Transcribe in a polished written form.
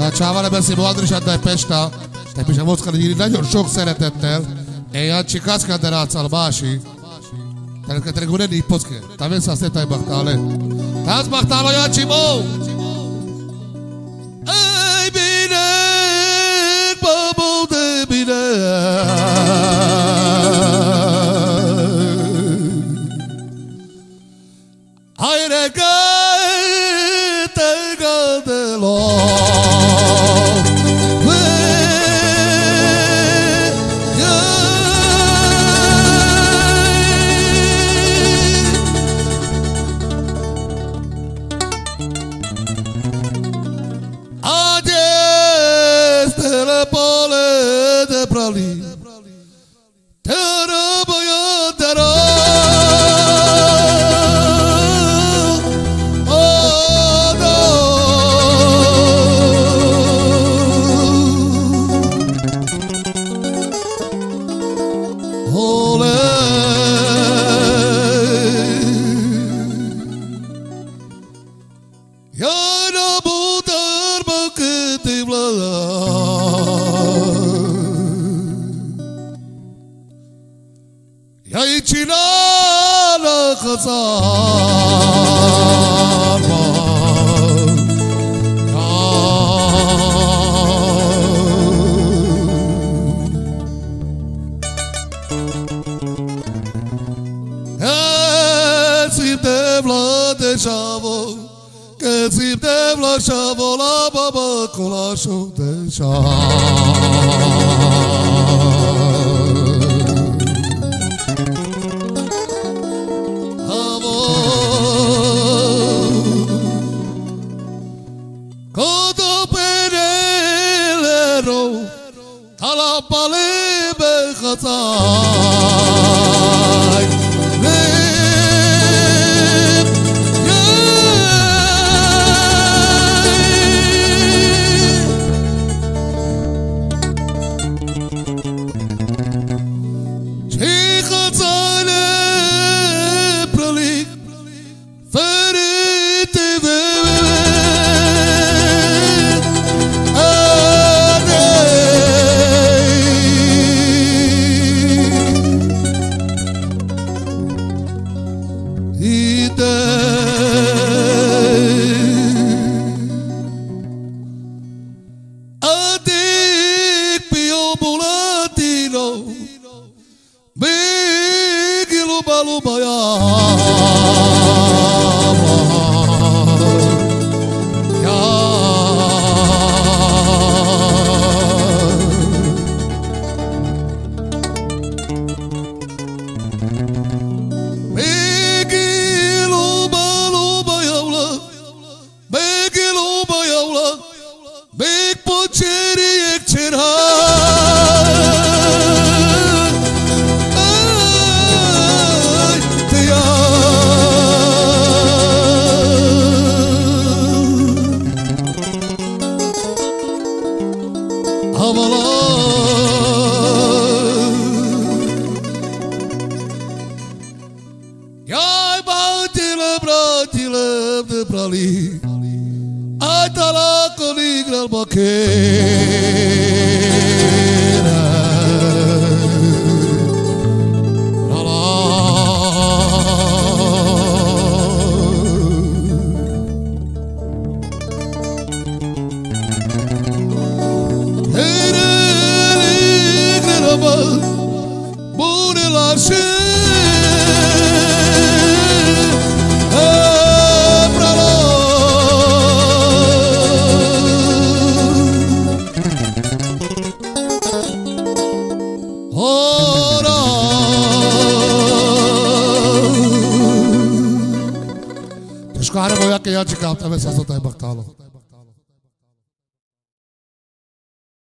Tehát Csávár beszélve Andrisát Pesta, és a Moszkali nagyon sok szeretettel, én Jancsi Kaszkanderáccal Bási, tehát te gure így poszke, te vesz azt te baktale. Tehát baktale Jancsi Mó! Ej, binek, babó, de binek! Hayre gayte gadelo Chilana Khazarba Kesip devla de shavo Kesip devla shavo la baba kolasho de Shkara goya ke ya chika ta vesa sota baktalo